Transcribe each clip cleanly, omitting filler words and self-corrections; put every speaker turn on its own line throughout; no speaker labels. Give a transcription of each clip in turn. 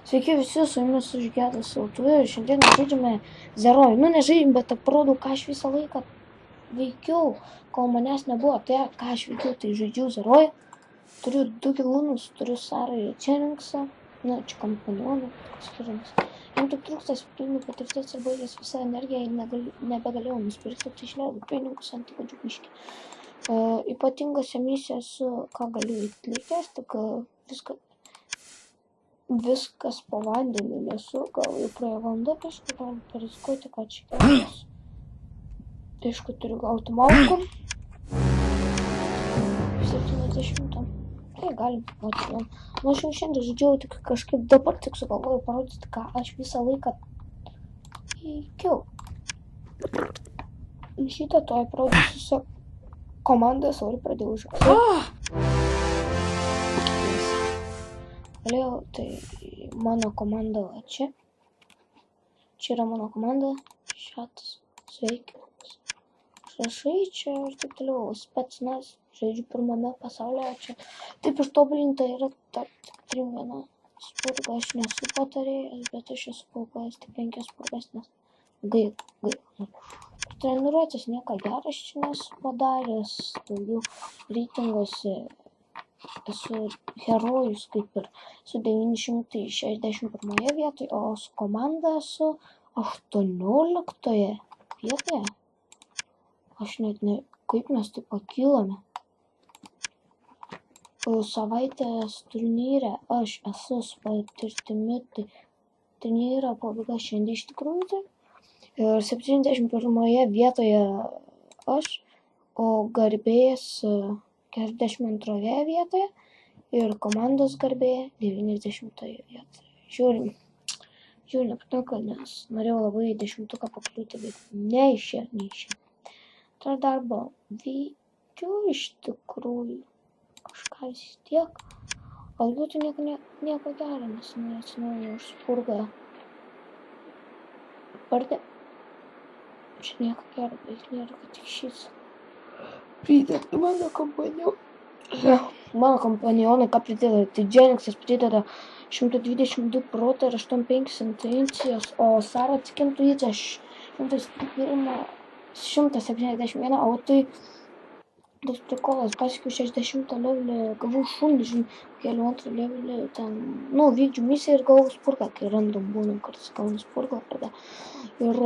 Sveiki visi, su jumis Užgedas Autu ir šiandien žaidžiame Zerojų. Nežaidžiam, bet aprodo, ką aš visą laiką veikiau, kol manęs nebuvo. Tai ką aš veikiau, tai žaidžiau Zerojų. Turiu 2 gyvūnus, turiu Sarą ir Čeninksą. Čia kompanionų, skiriamas. Jam tik trūksta sprendimų patirties ir baigęs visą energiją ir nebegalėjau nusipirkti, tai išleidau pinigus ant įgūdžių biškį. Ypatingose misijose, ką galiu atlikęs, tik viskas po vandeniu nesu, gal jau praėjo valanda, kažkaip galim parizikuoti, ką čia kelias. Aišku, turiu gauti malkų. 70. Tai galim pamatyti. Aš jau šiandien žaidžiau, tik kažkaip dabar tik sugalvoju parodyti, ką aš visą laiką veikiau. Šitą to parodysiu su komanda, sorry, pradėjau žaisti. Galėjau, tai mano komanda va čia. Čia yra mano komanda. Šatas, sveikimas. Šašai čia ir taip toliau. Spetsnaz, žaidžiu pirmame pasaulyje čia. Taip ištobulinta yra ta 3-1 spurga. Aš nesu patarėjas, bet aš esu paukojęs tik 5 spurgas, nes gaila. Treniruotės nieko geras čia nesu padaręs. Daugiau reitinguose esu herojus kaip ir su 961 vietoje, o su komanda esu 18 vietoje. Aš net ne, kaip mes taip pakilome. Savaitės turnyre aš esu su patirtimi, tai turnyro pabaiga šiandien iš tikrųjų tai. Ir 71 vietoje aš, o garbės 42 vietoje ir komandos garbė 90 vietoje. Žiūrėjau, nepatinka, nes norėjau labai 10 pakliūti, bet neišėjo. Tai darbo veikiu iš tikrųjų kažką vis tiek. Galbūt nieko gero, nes neatsinaujau už spurgą. Pardė. Čia nieko gero, bet nėra, kad tik šis. Prideda mano kompanionai, ką prideda, tai Čeninksas prideda 122 proto ir 85 intuicijos, o Sara tik intuicija 171, o tai toks prikolas, pasiekiau 60 levelį, gavau šunį, keliu 2 levelį, ten, vykdžiu misiją ir gavau spurgą, kai random būnam kartais gaunu spurgą pradė. Ir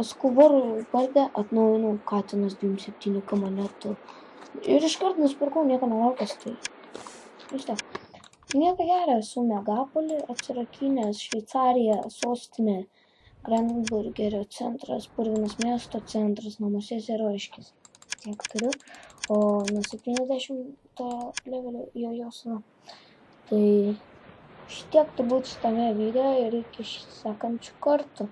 skuboru pardė atnaujinau katinas 27 monetų. Ir iškart nusipirkau, nieko nelaukęs, tai nieko gero, esu Megapolį atsirakinęs, Šveicarija, sostinė, Granburgerio centras, purvinas miesto centras, namuose Zerojiškis. Tiek turiu, o nuo 70 levelio jojosinu. Tai šitiek turbūt šitame video ir iki sekančių kartų.